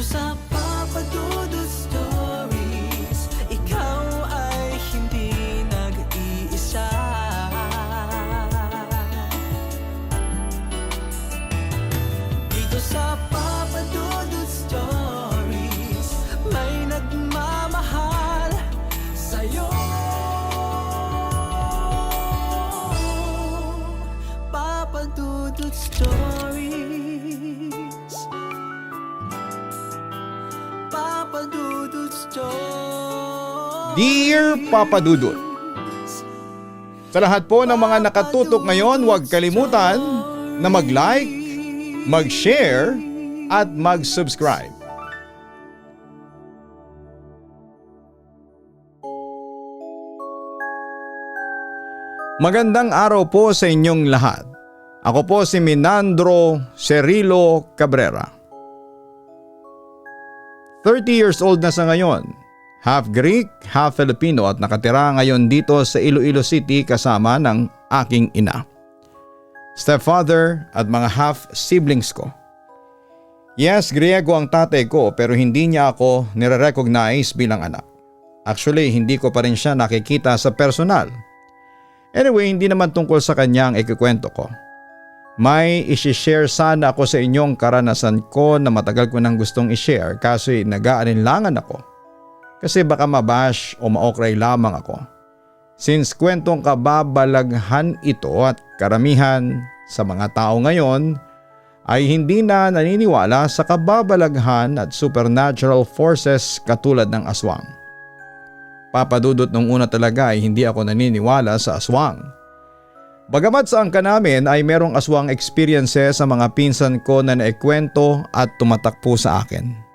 sa Papa Dudut Stories, ikaw ay hindi nag-iisa. Dito sa Papa Dudut Stories, may nagmamahal sa'yo. Papa Dudut Stories, Papa Dudut Stories. Dear Papa Dudut, sa lahat po ng mga nakatutok ngayon, huwag kalimutan na mag-like, mag-share at mag-subscribe. Magandang araw po sa inyong lahat. Ako po si Minandro Cerilo Cabrera. 30 years old na sa ngayon. Half Greek, half Filipino at nakatira ngayon dito sa Iloilo City kasama ng aking ina, stepfather at mga half siblings ko. Yes, Griego ang tatay ko pero hindi niya ako nire-recognize bilang anak. Actually, hindi ko pa rin siya nakikita sa personal. Anyway, hindi naman tungkol sa kanya ang ikikwento ko. May isi-share sana ako sa inyong karanasan ko na matagal ko nang gustong i-share kaso nag-aalinlangan ako. Kasi baka mabash o maokray lamang ako. Since kwentong kababalaghan ito at karamihan sa mga tao ngayon ay hindi na naniniwala sa kababalaghan at supernatural forces katulad ng aswang. Papa Dudut, nung una talaga ay hindi ako naniniwala sa aswang. Bagamat sa angka namin ay merong aswang experiences sa mga pinsan ko na naikwento at tumatak po sa akin.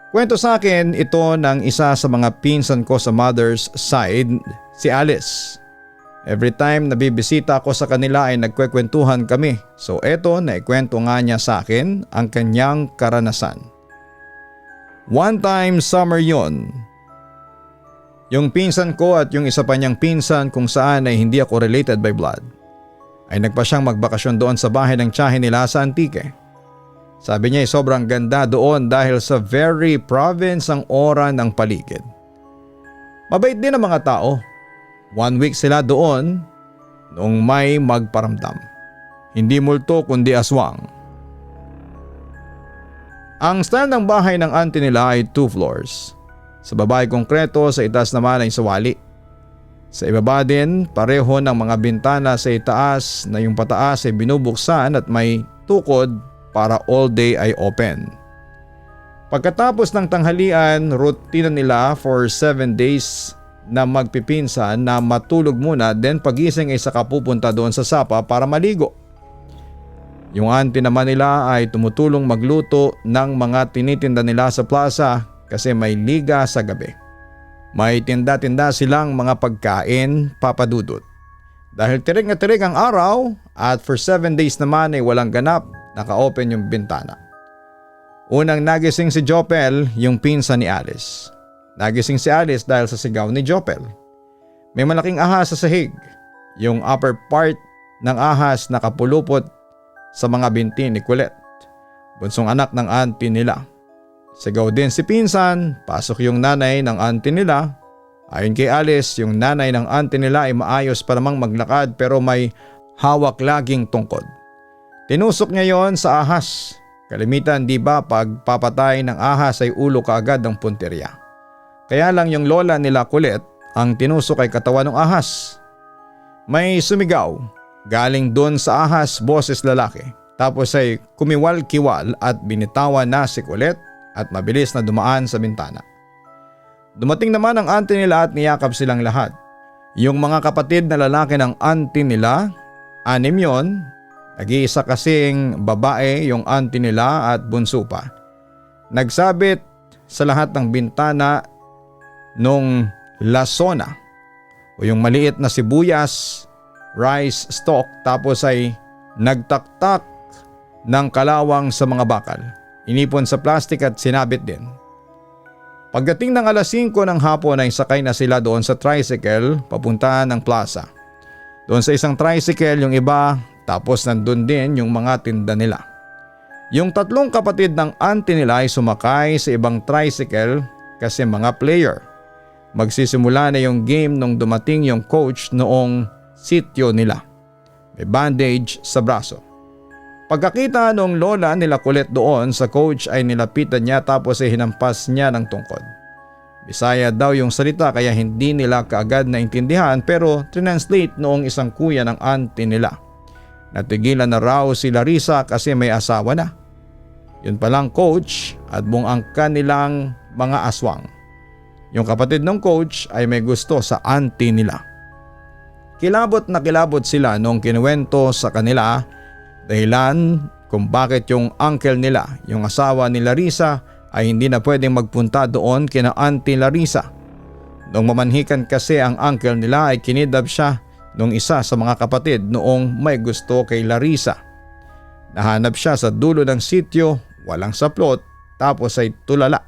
Kwento sa akin ito ng isa sa mga pinsan ko sa mother's side, si Alice. Every time nabibisita ako sa kanila ay nagkwekwentuhan kami. So eto, naikwento nga niya sa akin ang kanyang karanasan. One time summer yon. Yung pinsan ko at yung isa pa niyang pinsan kung saan ay hindi ako related by blood ay nagpa siyang magbakasyon doon sa bahay ng tiyahin nila sa Antique. Sabi niya ay sobrang ganda doon dahil sa very province ang aura ng paligid. Mabait din ang mga tao. 1 week sila doon noong may magparamdam. Hindi multo kundi aswang. Ang style ng bahay ng auntie nila ay 2 floors. Sa baba ay konkreto, sa itaas naman ay sawali. Sa ibaba din, pareho ng mga bintana sa itaas na yung pataas ay binubuksan at may tukod para all day ay open. Pagkatapos ng tanghalian, rutina nila for 7 days na magpipinsan na matulog muna then pagising ay saka pupunta doon sa sapa para maligo. Yung auntie naman nila ay tumutulong magluto ng mga tinitinda nila sa plaza kasi may liga sa gabi. May tinda-tinda silang mga pagkain, Papa Dudut. Dahil tirik na tirik ang araw at for 7 days naman ay walang ganap, naka-open yung bintana. Unang nagising si Jopel, yung pinsan ni Alice. Nagising si Alice dahil sa sigaw ni Jopel. May malaking ahas sa sahig. Yung upper part ng ahas nakapulupot sa mga binti ni Colette, bunsong anak ng auntie nila. Sigaw din si pinsan, pasok yung nanay ng auntie nila. Ayon kay Alice, yung nanay ng auntie nila ay maayos pa namang maglakad pero may hawak laging tungkod. Tinusok niya yon sa ahas. Kalimitan di ba pag papatay ng ahas ay ulo kaagad ng punteriya. Kaya lang yung lola nila Colette ang tinusok ay katawan ng ahas. May sumigaw. Galing doon sa ahas, boses lalaki. Tapos ay kumiwal-kiwal at binitawan na si Colette at mabilis na dumaan sa bintana. Dumating naman ang auntie nila at niyakap silang lahat. Yung mga kapatid na lalaki ng auntie nila, 6 yon. Nag-iisa kasing babae yung auntie nila at bunso pa. Nagsabit sa lahat ng bintana nung lasona o yung maliit na sibuyas, rice stalk tapos ay nagtaktak ng kalawang sa mga bakal. Inipon sa plastic at sinabit din. Pagdating ng alas 5 ng hapon ay sakay na sila doon sa tricycle papunta ng plaza. Doon sa isang tricycle yung iba tapos nandun din yung mga tinda nila. Yung tatlong kapatid ng auntie nila ay sumakay sa ibang tricycle kasi mga player. Magsisimula na yung game nung dumating yung coach noong sityo nila. May bandage sa braso. Pagkakita nung lola nila kulit doon sa coach ay nilapitan niya tapos ay hinampas niya ng tungkod. Bisaya daw yung salita kaya hindi nila kaagad naintindihan pero translate noong isang kuya ng auntie nila. Natigilan na raw si Larissa kasi may asawa na. Yun palang coach at buong ang kanilang mga aswang. Yung kapatid ng coach ay may gusto sa auntie nila. Kilabot na kilabot sila nung kinuwento sa kanila dahilan kung bakit yung uncle nila, yung asawa ni Larissa ay hindi na pwedeng magpunta doon kina auntie Larissa. Nung mamanhikan kasi ang uncle nila ay kinidnap siya nung isa sa mga kapatid noong may gusto kay Larissa. Nahanap siya sa dulo ng sityo, walang saplot, tapos ay tulala.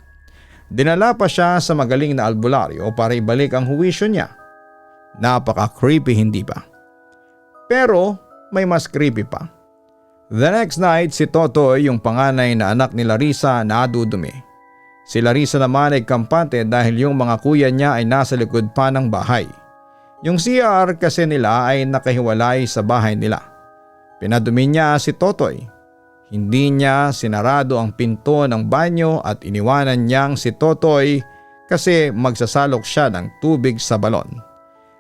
Dinala pa siya sa magaling na albularyo para ibalik ang huwisyo niya. Napaka-creepy hindi ba? Pero may mas creepy pa. The next night si Totoy yung panganay na anak ni Larissa nadudumi. Si Larissa naman ay kampante dahil yung mga kuya niya ay nasa likod pa ng bahay. Yung CR kasi nila ay nakahiwalay sa bahay nila. Pinadumi niya si Totoy. Hindi niya sinarado ang pinto ng banyo at iniwanan niyang si Totoy kasi magsasalok siya ng tubig sa balon.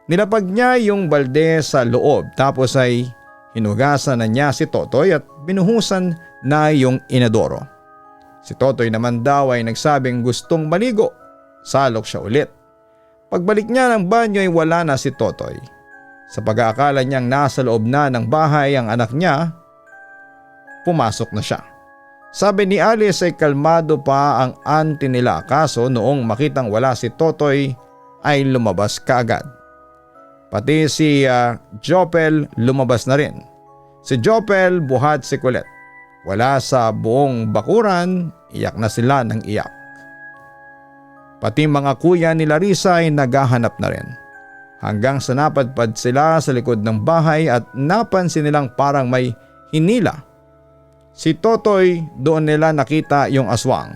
Nilapag niya yung balde sa loob tapos ay hinugasan na niya si Totoy at binuhusan na yung inodoro. Si Totoy naman daw ay nagsabing gustong maligo. Salok siya ulit. Pagbalik niya ng banyo ay wala na si Totoy. Sa pag-aakala niyang nasa loob na ng bahay ang anak niya, pumasok na siya. Sabi ni Alice ay kalmado pa ang auntie nila kaso noong makitang wala si Totoy ay lumabas kaagad. Pati si Jopel lumabas na rin. Si Jopel buhat si kulit. Wala sa buong bakuran, iyak na sila ng iyak. Pati mga kuya ni Larissa ay naghahanap na rin. Hanggang sa napadpad sila sa likod ng bahay at napansin nilang parang may hinila. Si Totoy doon nila nakita yung aswang.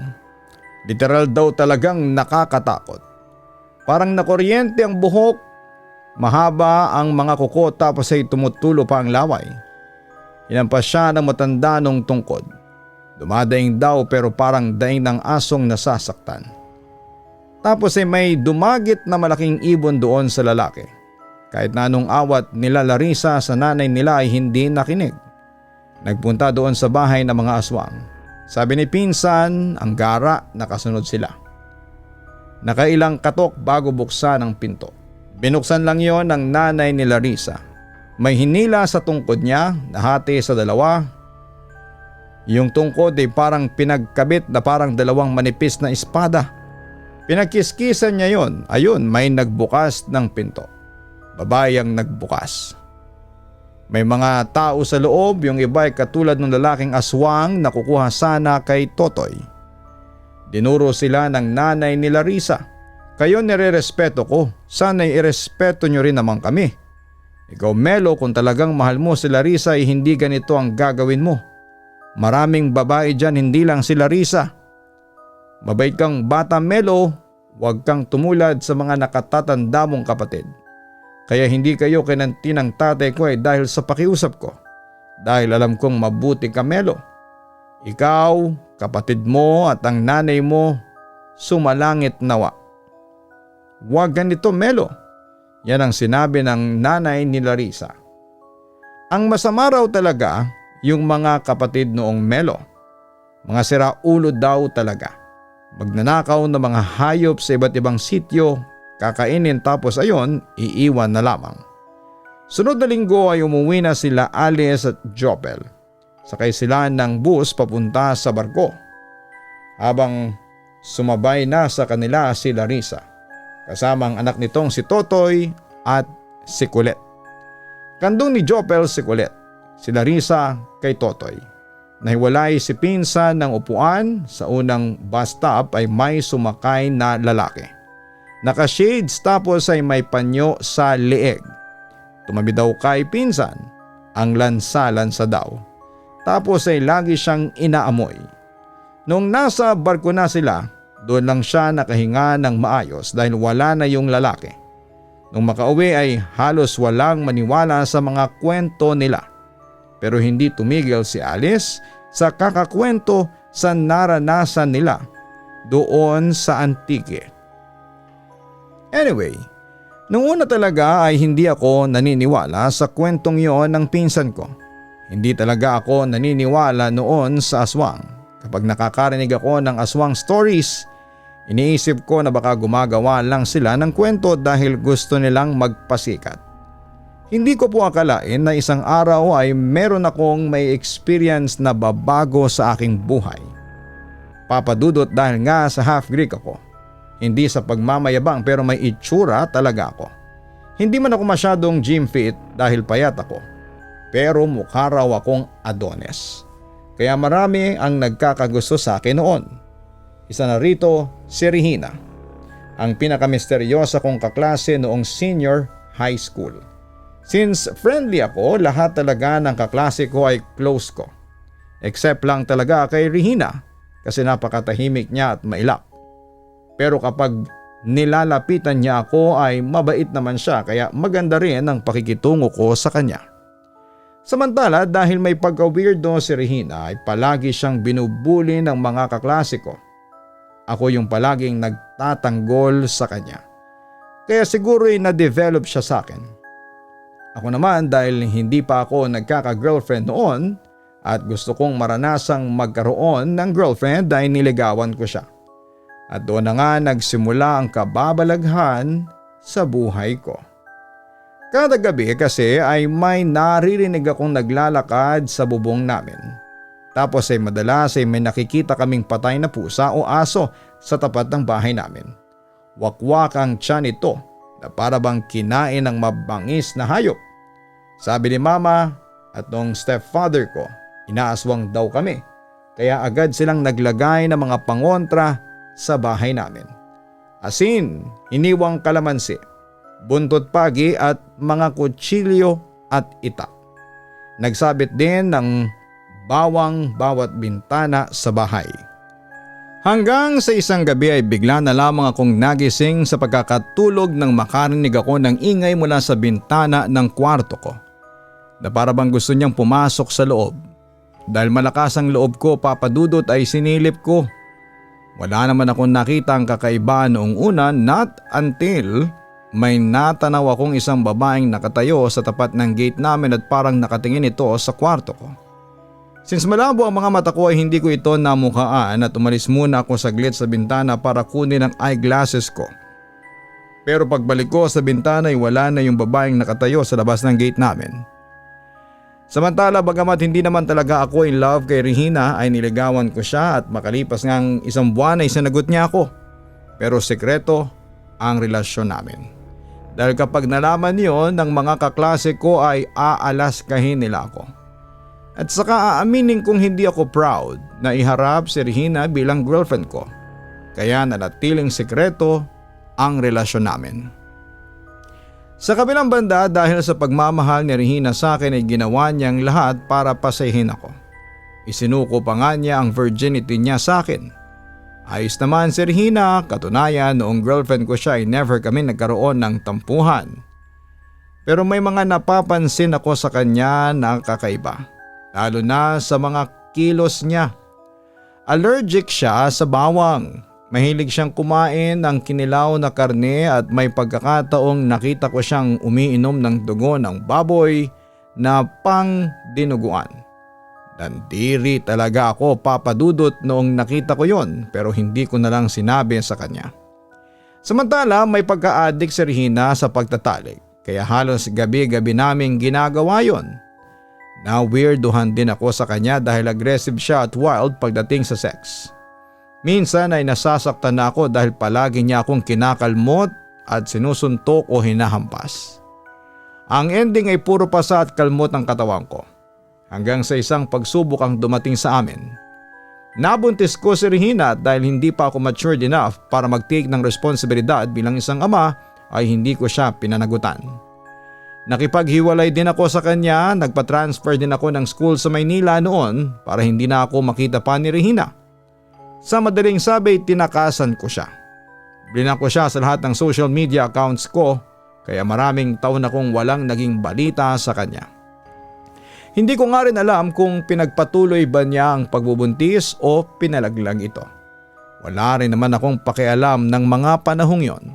Literal daw talagang nakakatakot. Parang nakuryente ang buhok, mahaba ang mga kuko tapos ay tumutulo pa ang laway. Hinampas siya ng matanda nung tungkod. Dumadaing daw pero parang daing ng asong nasasaktan. Tapos ay may dumagit na malaking ibon doon sa lalaki. Kahit na anong awat nila Larissa sa nanay nila ay hindi nakinig. Nagpunta doon sa bahay ng mga aswang. Sabi ni pinsan, ang gara nakasunod sila. Nakailang katok bago buksan ang pinto. Binuksan lang yon ng nanay ni Larissa. May hinila sa tungkod niya, nahati sa dalawa. Yung tungkod ay parang pinagkabit na parang dalawang manipis na espada. Pinagkiskisan niya yon. Ayun, may nagbukas ng pinto. Babae ang nagbukas. May mga tao sa loob, yung iba ay katulad ng lalaking aswang na kukuha sana kay Totoy. Dinuro sila ng nanay ni Larissa. Kayo nire-respeto ko, sana'y irespeto nyo rin naman kami. Ikaw Melo, kung talagang mahal mo si Larissa ay hindi ganito ang gagawin mo. Maraming babae dyan, hindi lang si Larissa. Mabait kang bata Melo, huwag kang tumulad sa mga nakatatanda mong kapatid. Kaya hindi kayo kinanti ng tatay ko dahil sa pakiusap ko. Dahil alam kong mabuti ka Melo. Ikaw, kapatid mo at ang nanay mo, sumalangit nawa. Huwag ganito Melo. Yan ang sinabi ng nanay ni Larissa. Ang masama raw talaga yung mga kapatid noong Melo. Mga siraulo daw talaga. Magnanakaw ng mga hayop sa iba't ibang sityo, kakainin tapos ayon, iiwan na lamang. Sunod na linggo ay umuwi na sila Alice at Jopel. Sakay sila ng bus papunta sa barko. Habang sumabay na sa kanila si Larissa, kasama ang anak nitong si Totoy at si Kulit. Kandong ni Jopel si Kulit, si Larissa kay Totoy. Nahiwalay si pinsan ng upuan, sa unang bus stop ay may sumakay na lalaki. Naka-shades tapos ay may panyo sa leeg. Tumabi daw kay pinsan, ang lansa-lansa daw. tapos ay lagi siyang inaamoy. Nung nasa barko na sila, doon lang siya nakahinga ng maayos dahil wala na yung lalaki. Nung makauwi ay halos walang maniwala sa mga kwento nila. Pero hindi tumigil si Alice sa kakakwento sa naranasan nila doon sa Antique. Anyway, nung una talaga ay hindi ako naniniwala sa kwentong yon ng pinsan ko. Hindi talaga ako naniniwala noon sa aswang. Kapag nakakarinig ako ng aswang stories, iniisip ko na baka gumagawa lang sila ng kwento dahil gusto nilang magpasikat. Hindi ko po akalain na isang araw ay meron akong may experience na babago sa aking buhay. Papadudot dahil nga sa half Greek ako. Hindi sa pagmamayabang pero may itsura talaga ako. Hindi man ako masyadong gym fit dahil payat ako. Pero mukha raw akong Adonis. Kaya marami ang nagkakagusto sa akin noon. Isa na rito si Regina, ang pinakamisteryosa kong kaklase noong senior high school. Since friendly ako, lahat talaga ng kaklase ko ay close ko. Except lang talaga kay Regina kasi napakatahimik niya at mailap. Pero kapag nilalapitan niya ako ay mabait naman siya kaya maganda rin ang pakikitungo ko sa kanya. Samantala dahil may pagka-weirdo si Regina ay palagi siyang binubuli ng mga kaklase ko. Ako yung palaging nagtatanggol sa kanya. Kaya siguro ay na-develop siya sa akin. Ako naman dahil hindi pa ako nagkaka-girlfriend noon at gusto kong maranasang magkaroon ng girlfriend ay niligawan ko siya. At doon na nga nagsimula ang kababalaghan sa buhay ko. Kada gabi kasi ay may naririnig akong naglalakad sa bubong namin. Tapos ay madalas ay may nakikita kaming patay na pusa o aso sa tapat ng bahay namin. Wakwak ang tiyan nito na para bang kinain ng mabangis na hayop. Sabi ni mama at nung stepfather ko, inaaswang daw kami. Kaya agad silang naglagay ng mga pangontra sa bahay namin. Asin, iniwang kalamansi, buntot pagi at mga kutsilyo at itak. Nagsabit din ng bawang bawat bintana sa bahay. Hanggang sa isang gabi ay bigla na lamang akong nagising sa pagkakatulog nang makarinig ako ng ingay mula sa bintana ng kwarto ko. Na para bang gusto niyang pumasok sa loob. Dahil malakas ang loob ko, papadudot ay sinilip ko. Wala naman akong nakita ang kakaiba noong una not until may natanaw akong isang babaeng nakatayo sa tapat ng gate namin at parang nakatingin ito sa kwarto ko. Since malabo ang mga mata ko ay hindi ko ito namukhaan at umalis muna ako saglit sa bintana para kunin ang eyeglasses ko. Pero pagbalik ko sa bintana ay wala na yung babaeng nakatayo sa labas ng gate namin. Samantala bagamat hindi naman talaga ako in love kay Regina ay niligawan ko siya at makalipas ngang isang buwan ay sinagot niya ako. Pero sekreto ang relasyon namin. Dahil kapag nalaman yon ng mga kaklase ko ay aalaskahin nila ako. At saka aaminin kong hindi ako proud na iharap si Regina bilang girlfriend ko. Kaya nanatiling sekreto ang relasyon namin. Sa kabilang banda dahil sa pagmamahal ni Regina sa akin ay ginawa niyang lahat para pasahin ako. Isinuko pa nga niya ang virginity niya sa akin. Ayos naman si Regina, katunayan noong girlfriend ko siya ay never kami nagkaroon ng tampuhan. Pero may mga napapansin ako sa kanya na kakaiba, lalo na sa mga kilos niya. Allergic siya sa bawang, mahilig siyang kumain ng kinilaw na karne at may pagkakataong nakita ko siyang umiinom ng dugo ng baboy na pang dinuguan. Nandiri talaga ako papadudot noong nakita ko yon pero hindi ko na lang sinabi sa kanya. Samantala may pagka-addict si Regina sa pagtatalik kaya halos gabi-gabi naming ginagawa yon. Na-weirduhan din ako sa kanya dahil aggressive siya at wild pagdating sa sex. Minsan ay nasasaktan na ako dahil palagi niya akong kinakalmot at sinusuntok o hinahampas. Ang ending ay puro pasa at kalmot ang katawan ko. Hanggang sa isang pagsubok ang dumating sa amin. Nabuntis ko si Regina dahil hindi pa ako matured enough para mag-take ng responsibilidad bilang isang ama ay hindi ko siya pinanagutan. Nakipaghiwalay din ako sa kanya, nagpa-transfer din ako ng school sa Maynila noon para hindi na ako makita pa ni Regina. Sa madaling sabi, tinakasan ko siya. Blinak ko siya sa lahat ng social media accounts ko kaya maraming taon akong walang naging balita sa kanya. Hindi ko nga rin alam kung pinagpatuloy ba niya ang pagbubuntis o pinalaglag ito. Wala rin naman akong pakialam ng mga panahong yon.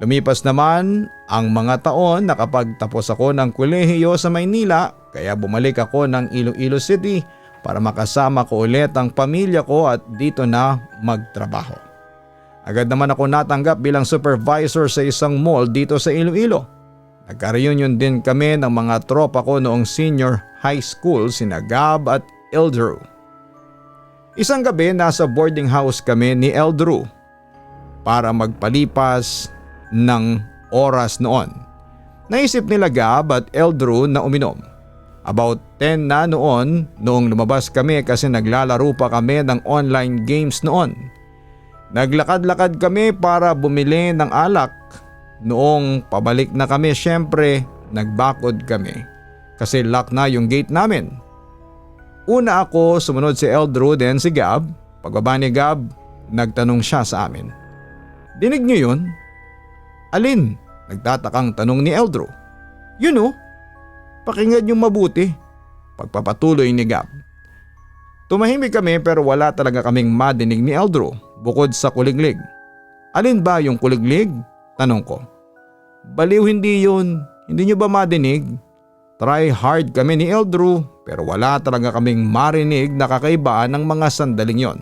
Lumipas naman ang mga taon, nakapagtapos ako ng kolehiyo sa Maynila kaya bumalik ako ng Iloilo City para makasama ko ulit ang pamilya ko at dito na magtrabaho. Agad naman ako natanggap bilang supervisor sa isang mall dito sa Iloilo. Nagka-reunion din kami ng mga tropa ko noong senior high school, sina Gab at Eldrew. Isang gabi nasa boarding house kami ni Eldrew para magpalipas ng oras noon. Naisip nila Gab at Eldrew na uminom. About 10 na noong lumabas kami kasi naglalaro pa kami ng online games noon. Naglakad-lakad kami para bumili ng alak. Noong pabalik na kami, syempre nagbakod kami kasi lock na yung gate namin. Una ako, sumunod si Eldrew, then si Gab. Pagbaba ni Gab, nagtanong siya sa amin. "Dinig niyo yun?" "Alin?" nagtatakang tanong ni Eldrew. "Yun o, pakinggan niyong mabuti." Pagpapatuloy ni Gab. Tumahimik kami pero wala talaga kaming madinig ni Eldrew bukod sa kuliglig. "Alin ba yung kuliglig?" tanong ko. "Baliw, hindi yun. Hindi niyo ba madinig?" Try hard kami ni Eldrew pero wala talaga kaming marinig na kakaiba ng mga sandaling yon.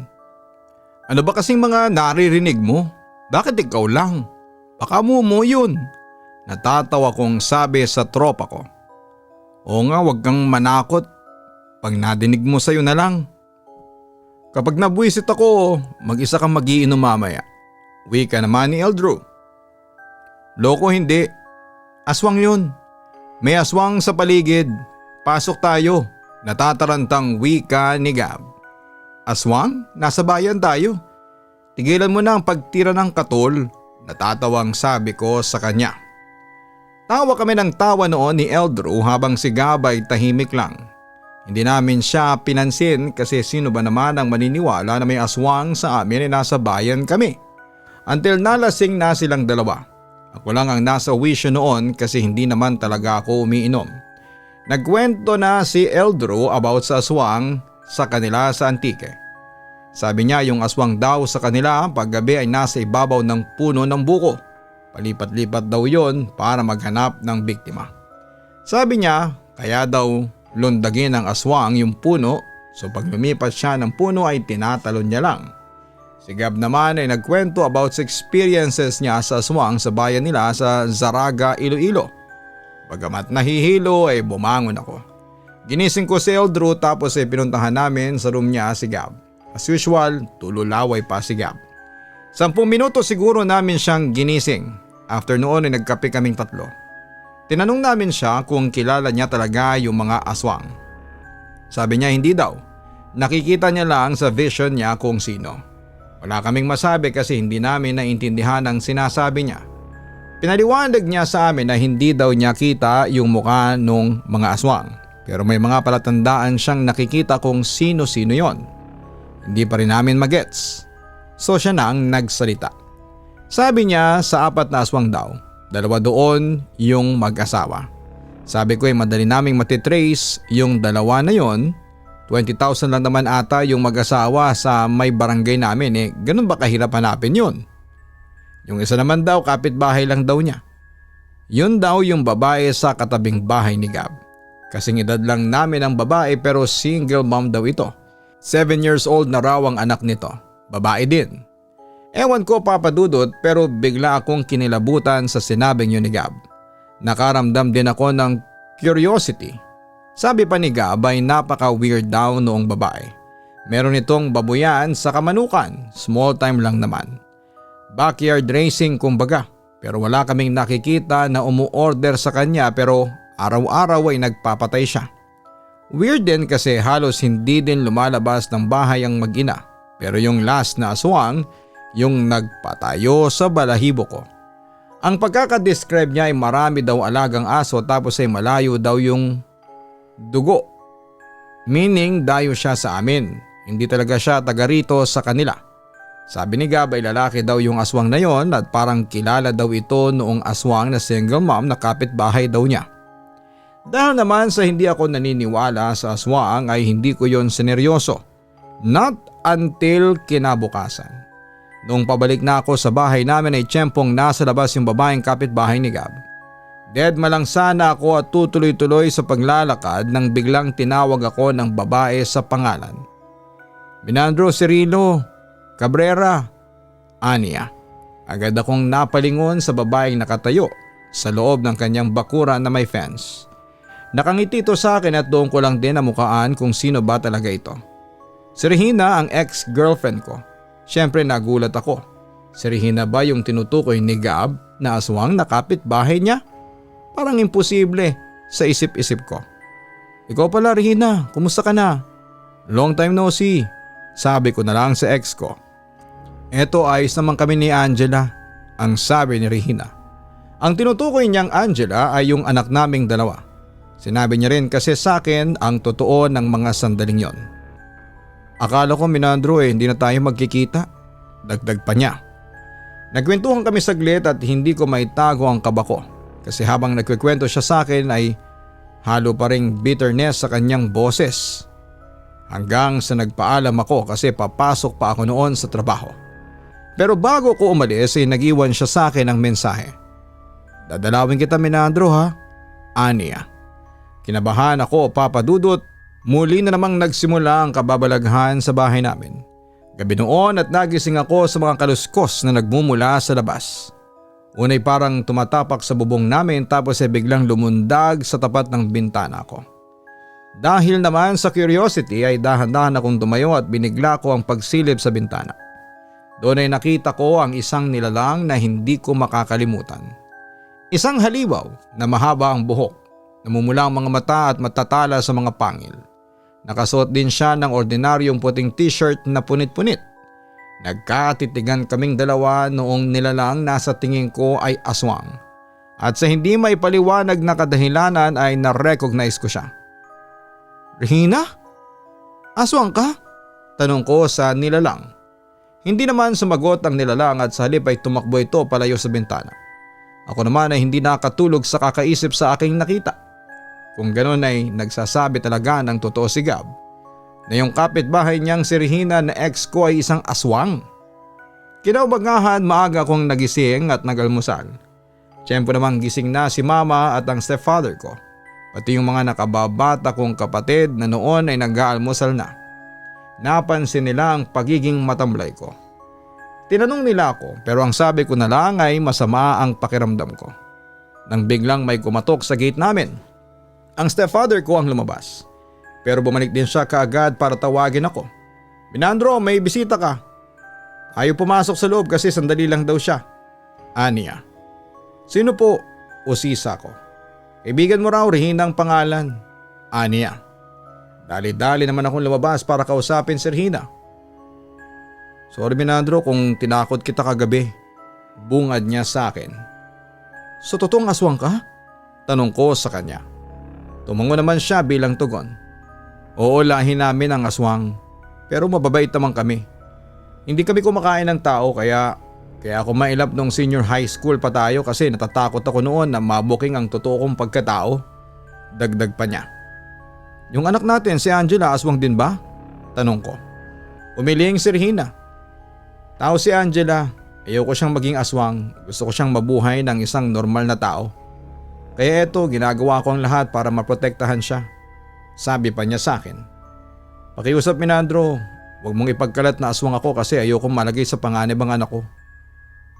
"Ano ba kasing mga naririnig mo? Bakit ikaw lang? Baka mo yun." Natatawa kong sabi sa tropa ko. "Oo nga, wag kang manakot. Pag nadinig mo sa'yo na lang." "Kapag nabwisit ako, mag-isa kang magiinom mamaya." Wika naman ni Eldrew. "Loko, hindi. Aswang yun. May aswang sa paligid. Pasok tayo." Natatarantang wika ni Gab. "Aswang? Nasa bayan tayo. Tigilan mo na ang pagtira ng katol." Natatawang sabi ko sa kanya. Tawa kami ng tawa noon ni Eldrew habang si Gab ay tahimik lang. Hindi namin siya pinansin kasi sino ba naman ang maniniwala na may aswang sa amin ay nasa bayan kami. Until nalasing na silang dalawa. Ako lang ang nasa wisyo noon kasi hindi naman talaga ako umiinom. Nagkwento na si Eldrew about sa aswang sa kanila sa Antique. Sabi niya yung aswang daw sa kanila paggabi ay nasa ibabaw ng puno ng buko. Palipat-lipat daw yon para maghanap ng biktima. Sabi niya kaya daw lundagin ng aswang yung puno so pag lumipat siya ng puno ay tinatalon niya lang. Si Gab naman ay nagkwento about sa experiences niya sa aswang sa bayan nila sa Zaraga, Iloilo. Bagamat nahihilo ay bumangon ako. Ginising ko si Eldrew tapos ay pinuntahan namin sa room niya si Gab. As usual, tululaway pa si Gab. 10 minuto siguro namin siyang ginising. After noon ay nagkape kaming tatlo. Tinanong namin siya kung kilala niya talaga yung mga aswang. Sabi niya hindi daw. Nakikita niya lang sa vision niya kung sino. Wala kaming masabi kasi hindi namin naintindihan ang sinasabi niya. Pinaliwanag niya sa amin na hindi daw niya kita yung mukha nung mga aswang. Pero may mga palatandaan siyang nakikita kung sino-sino yon. Hindi pa rin namin magets. So siya na ang nagsalita. Sabi niya sa 4 na aswang daw, 2 doon yung mag-asawa. Sabi ko ay madali naming matitrace yung 2 na yon. 20,000 lang naman ata yung mag-asawa sa may barangay namin ganun ba kahirap hanapin yun? Yung isa naman daw kapitbahay lang daw niya. Yun daw yung babae sa katabing bahay ni Gab. Kasing edad lang namin ang babae pero single mom daw ito. 7 years old na raw ang anak nito. Babae din. Ewan ko papadudot pero bigla akong kinilabutan sa sinabing yun ni Gab. Nakaramdam din ako ng curiosity. Sabi pa ni Gab ay napaka-weird daw noong babae. Meron itong babuyan sa Kamanukan, small time lang naman. Backyard racing kumbaga pero wala kaming nakikita na umu-order sa kanya pero araw-araw ay nagpapatay siya. Weird din kasi halos hindi din lumalabas ng bahay ang mag-ina pero yung last na aswang yung nagpatayo sa balahibo ko. Ang pagkakadescribe niya ay marami daw alagang aso tapos ay malayo daw yung dugo. Meaning dayo siya sa amin, hindi talaga siya taga rito sa kanila. Sabi ni Gab ay lalaki daw yung aswang na yon at parang kilala daw ito noong aswang na single mom na kapitbahay daw niya. Dahil naman sa hindi ako naniniwala sa aswang ay hindi ko yon sineryoso. Not until kinabukasan. Noong pabalik na ako sa bahay namin ay tiyempong nasa labas yung babaeng kapitbahay ni Gab. Dead malang sana ako at tutuloy-tuloy sa paglalakad nang biglang tinawag ako ng babae sa pangalan. Minandro Cirilo Cabrera, aniya. Agad akong napalingon sa babaeng nakatayo sa loob ng kanyang bakuran na may fence. Nakangiti ito sa akin at doon ko lang din namukaan kung sino ba talaga ito. Si Regina ang ex-girlfriend ko. Siyempre nagulat ako. Si Regina ba yung tinutukoy ni Gab na aswang na kapitbahay niya? Parang imposible sa isip-isip ko. Ikaw pala Regina, kumusta ka na? Long time no see, sabi ko na lang sa ex ko. Eto ayos naman kami ni Angela, ang sabi ni Regina. Ang tinutukoy niyang Angela ay yung anak naming dalawa. Sinabi niya rin kasi sa akin ang totoo ng mga sandaling yon. Akala ko Minandro hindi na tayo magkikita. Dagdag pa niya. Nagkwentuhan kami saglit at hindi ko maitago ang kaba ko. Kasi habang nagkikwento siya sa akin ay halo pa ring bitterness sa kanyang boses. Hanggang sa nagpaalam ako kasi papasok pa ako noon sa trabaho. Pero bago ko umalis ay nag-iwan siya sa akin ng mensahe. Dadalawin kita Minandro ha? Aniya. Kinabahan ako papadudot. Muli na namang nagsimula ang kababalaghan sa bahay namin. Gabi noon at nagising ako sa mga kaluskos na nagmumula sa labas. Unay parang tumatapak sa bubong namin tapos ay biglang lumundag sa tapat ng bintana ko. Dahil naman sa curiosity ay dahan-dahan akong tumayo at binigla ko ang pagsilip sa bintana. Doon ay nakita ko ang isang nilalang na hindi ko makakalimutan. Isang haliwaw na mahaba ang buhok, namumula ang mga mata at matatala sa mga pangil. Nakasuot din siya ng ordinaryong puting t-shirt na punit-punit. Nagkatitigan kaming dalawa noong nilalang nasa tingin ko ay aswang. At sa hindi may paliwanag na kadahilanan ay na-recognize ko siya. Regina? Aswang ka? Tanong ko sa nilalang. Hindi naman sumagot ang nilalang at sa halip ay tumakbo ito palayo sa bintana. Ako naman ay hindi nakatulog sa kakaisip sa aking nakita. Kung ganoon ay nagsasabi talaga ng totoo si Gab na yung kapitbahay niyang si Regina na ex ko ay isang aswang. Kinaumagahan maaga kong nagising at nagalmusal. Tiyempo namang gising na si mama at ang stepfather ko. Pati yung mga nakababata kong kapatid na noon ay nag-aalmusal na. Napansin nila ang pagiging matamlay ko. Tinanong nila ako pero ang sabi ko na lang ay masama ang pakiramdam ko. Nang biglang may kumatok sa gate namin. Ang stepfather ko ang lumabas. Pero bumalik din siya kaagad para tawagin ako. Minandro, may bisita ka. Ayaw pumasok sa loob kasi sandali lang daw siya. Aniya. Sino po? Usisa ko. Kaibigan mo raw, Regina ang pangalan. Aniya. Dali-dali naman akong lumabas para kausapin si Regina. Sorry Minandro kung tinakot kita kagabi. Bungad niya sa akin. So totoong aswang ka? Tanong ko sa kanya. Tumango naman siya bilang tugon. Oo, lahi namin ang aswang. Pero mababait naman kami. Hindi kami kumakain ng tao kaya ako mailap nung senior high school pa tayo kasi natatakot ako noon na mabuking ang totoo kong pagkatao. Dagdag pa niya. Yung anak natin si Angela aswang din ba? Tanong ko. Umiling si Regina. Tao si Angela. Ayoko siyang maging aswang. Gusto ko siyang mabuhay ng isang normal na tao. Kaya eto ginagawa ko ang lahat para maprotektahan siya. Sabi pa niya sa akin. Pakiusap Minandro, huwag mong ipagkalat na aswang ako kasi ayokong malagay sa panganib ang anak ko.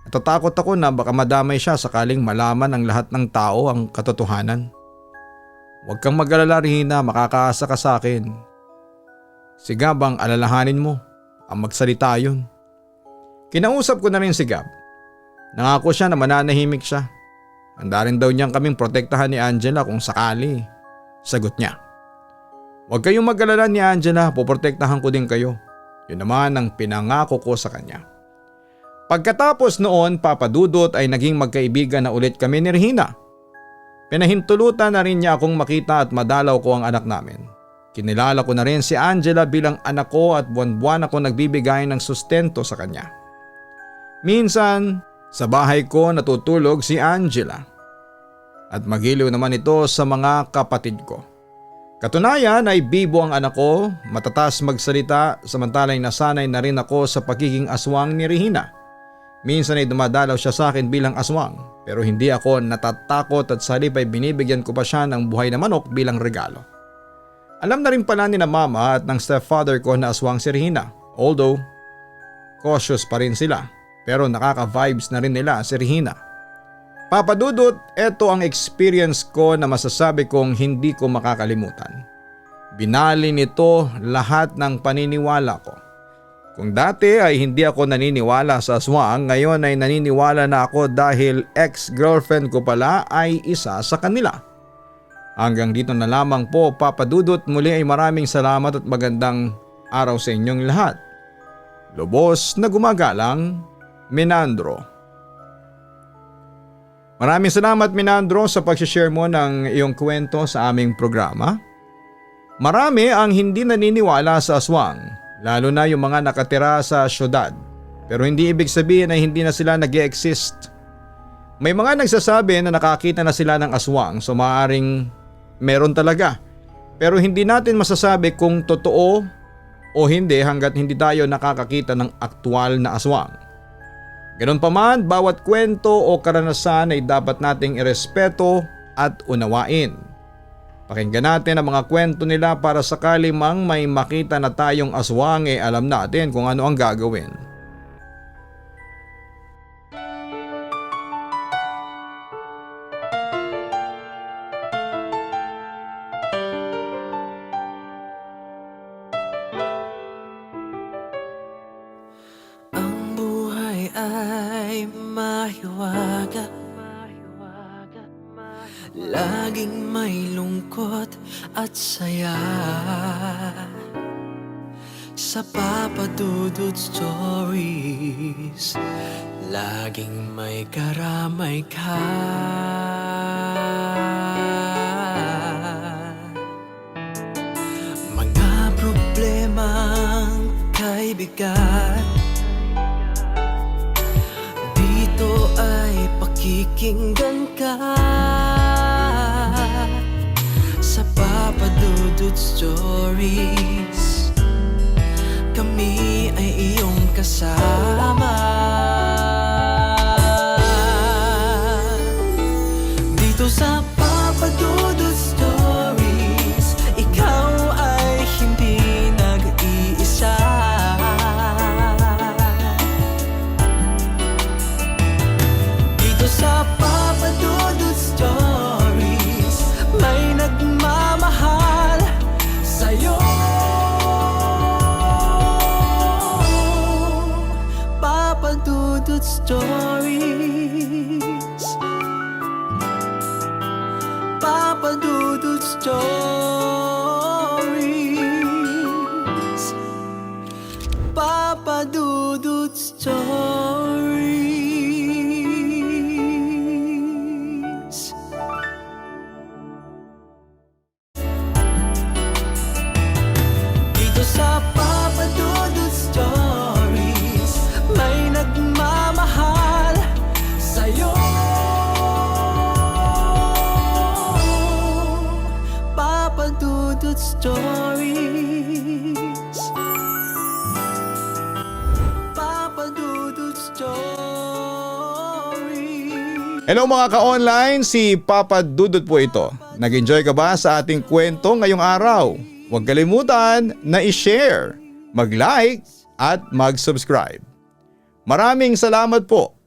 Natatakot ako na baka madamay siya sakaling malaman ng lahat ng tao ang katotohanan. Huwag kang mag-alala Regina, makakaasa ka sa akin. Si Gab ang alalahanin mo, ang magsalita yun. Kinausap ko na rin si Gab. Nangako siya na mananahimik siya. Handa rin daw niyang kaming protektahan ni Angela kung sakali. Sagot niya. Huwag kayong mag-alala ni Angela, poprotektahan ko din kayo. Yun naman ang pinangako ko sa kanya. Pagkatapos noon, Papa Dudut, ay naging magkaibigan na ulit kami ni Regina. Pinahintulutan na rin niya akong makita at madalaw ko ang anak namin. Kinilala ko na rin si Angela bilang anak ko at buwan-buwan ako nagbibigay ng sustento sa kanya. Minsan, sa bahay ko natutulog si Angela. At magiliw naman ito sa mga kapatid ko. Katunayan ay bibo ang anak ko, matatas magsalita samantalay nasanay na rin ako sa pagiging aswang ni Regina. Minsan ay dumadalaw siya sa akin bilang aswang pero hindi ako natatakot at sa halip ay binibigyan ko pa siya ng buhay na manok bilang regalo. Alam na rin pala ni na mama at ng stepfather ko na aswang si Regina, although cautious pa rin sila pero nakaka-vibes na rin nila si Regina. Papa Dudut, eto ang experience ko na masasabi kong hindi ko makakalimutan. Binali nito lahat ng paniniwala ko. Kung dati ay hindi ako naniniwala sa aswang, ngayon ay naniniwala na ako dahil ex-girlfriend ko pala ay isa sa kanila. Hanggang dito na lamang po, Papa Dudut, muli ay maraming salamat at magandang araw sa inyong lahat. Lubos na gumagalang, Minandro. Maraming salamat, Minandro, sa pag-share mo ng iyong kwento sa aming programa. Marami ang hindi naniniwala sa aswang, lalo na yung mga nakatira sa syudad. Pero hindi ibig sabihin na hindi na sila nag-e-exist. May mga nagsasabi na nakakita na sila ng aswang, so maaaring meron talaga. Pero hindi natin masasabi kung totoo o hindi hanggat hindi tayo nakakakita ng aktwal na aswang. Ganun pa man, bawat kwento o karanasan ay dapat nating irespeto at unawain. Pakinggan natin ang mga kwento nila para sakali mang may makita na tayong aswang alam natin kung ano ang gagawin. Ang buhay ay mahiwaga, laging may lungkot at saya. Sa Papa Dudut Stories, laging may karamay ka. Mga problemang kay bigat, dito ay pakikinggan ka. Sa Papa Dudut Stories, kami ay iyong kasama. Dito sa Papa Dudut Stories, ikaw ay hindi nag-iisa. Dito sa Papa Dudut Stories, may nagmamahal sa'yo. Papa Dudut Stories, Papa Dudut Stories, Papa Dudut Stories. Dito sa Papa Dudut Stories, may nagmamahal sa'yo. Papa Dudut Stories, Papa Dudut Stories. Hello mga ka-online, si Papa Dudut po ito. Nag-enjoy ka ba sa ating kwento ngayong araw? Huwag kalimutan na i-share, mag-like at mag-subscribe. Maraming salamat po.